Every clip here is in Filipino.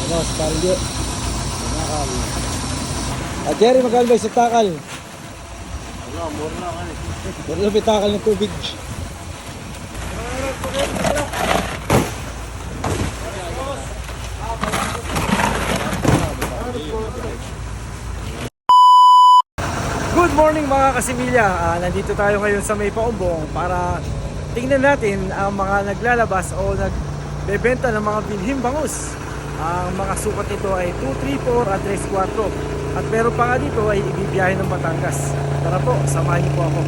Ano, sa talye. Takal. At Jerry, magkano ba sa takal? Wala, mura lang ano. Wala ba takal ng tubig? Good morning mga kasimilya. Nandito tayo ngayon sa May Paumbong para tingnan natin ang mga naglalabas o nagbebenta ng mga binhing bangus. Ang mga sukat nito ay 2, 3, 4 at 3, 4. At meron pa nga dito ay ibibiyahe ng Batangas. Tara po, samahan niyo po ako.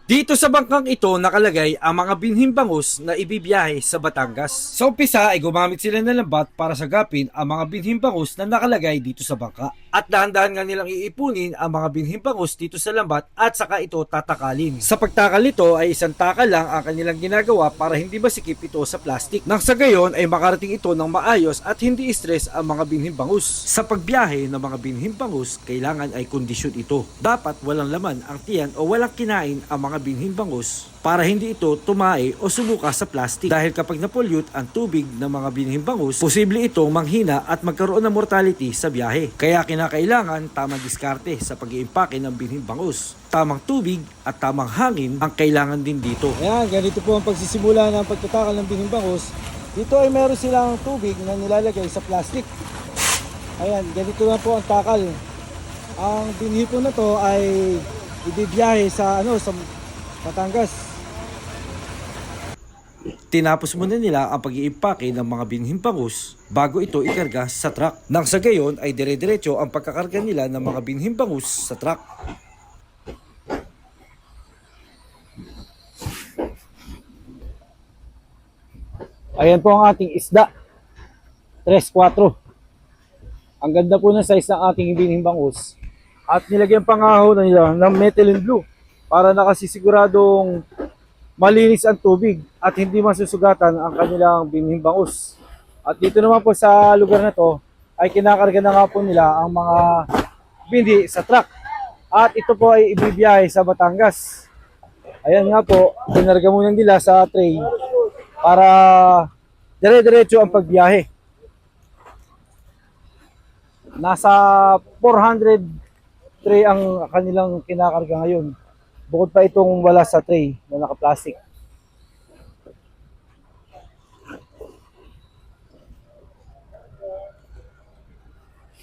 Dito sa bangkang ito nakalagay ang mga binhing bangus na ibibiyahe sa Batangas. Sa umpisa ay gumamit sila ng lambat para sagapin ang mga binhing bangus na nakalagay dito sa bangka. At dahan-dahan nga nilang iipunin ang mga binhing bangus dito sa lambat at saka ito tatakalin. Sa pagtakal nito ay isang takal lang ang kanilang ginagawa para hindi masikip ito sa plastic. Nang sa gayon ay makarating ito ng maayos at hindi stress ang mga binhing bangus. Sa pagbiyahe ng mga binhing bangus, kailangan ay kondisyon ito. Dapat walang laman ang tiyan o walang kinain ang mga binhing bangus para hindi ito tumae o sumuka sa plastic. Dahil kapag na-pollute ang tubig ng mga binhing bangus, posible itong manghina at magkaroon ng mortality sa biyahe. Kaya kinakailangan tamang diskarte sa pag-iimpake ng binhing bangus. Tamang tubig at tamang hangin ang kailangan din dito. Ayan, ganito po ang pagsisimula ng pagtatakal ng binhing bangus. Dito ay meron silang tubig na nilalagay sa plastic. Ayan, ganito na po ang takal. Ang binhi po na to ay ibibiyahe sa sa Batangas. Tinapos muna nila ang pag-iimpake ng mga binhing bangus bago ito ikarga sa truck. Nang sa gayon ay dire-diretso ang pagkakarga nila ng mga binhing bangus sa truck. Ayan po ang ating isda. 3-4. Ang ganda po ng size ng ating binhing bangus. At nilagyan pangahaw na nila ng methylene blue para nakasisiguradong malinis ang tubig at hindi masusugatan ang kanilang binhing bangus. At dito naman po sa lugar na to ay kinakarga na nga po nila ang mga bindi sa truck. At ito po ay ibibiyahe sa Batangas. Ayan nga po, kinarga muna nila sa tray para dire-diretso ang pagbiyahe. Nasa 400 tray ang kanilang kinakarga ngayon. Bukod pa itong wala sa tray na naka-plastic.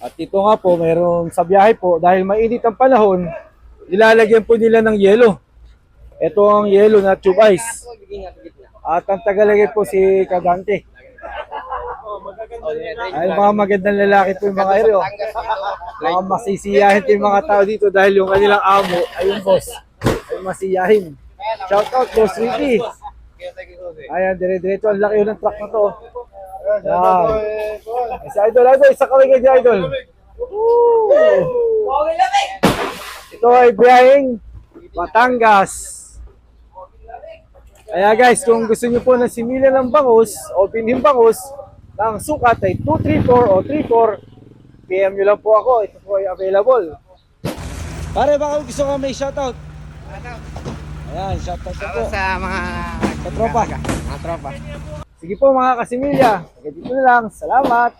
At ito nga po, mayroon sa biyahe po, dahil mainit ang panahon, nilalagyan po nila ng yelo. Ito ang yelo na tube ice. At ang tagalagay po si Kagante. Ay, mga magandang lalaki po yung mga ero. Mga masisiyahin po yung mga tao dito dahil yung kanilang amo ay yung boss. Ay masiyahin. Shout out Boss Ricky. Ayan, dire-diretso. Ang laki yun ng truck na to. Ayan. Ay, si Idol, isa kaway kayo dyan, Idol. Ito ay biyaheng Batangas. Kaya guys, kung gusto nyo po ng simila ng bangus o binhing bangus, ang sukat ay 234 o 34, PM nyo lang po ako. Ito po ay available. Pare, baka gusto ka may shoutout. Ayan, shoutout po Sa mga katropa. mga tropa. Sige po mga kasimilya, hanggang dito na lang. Salamat.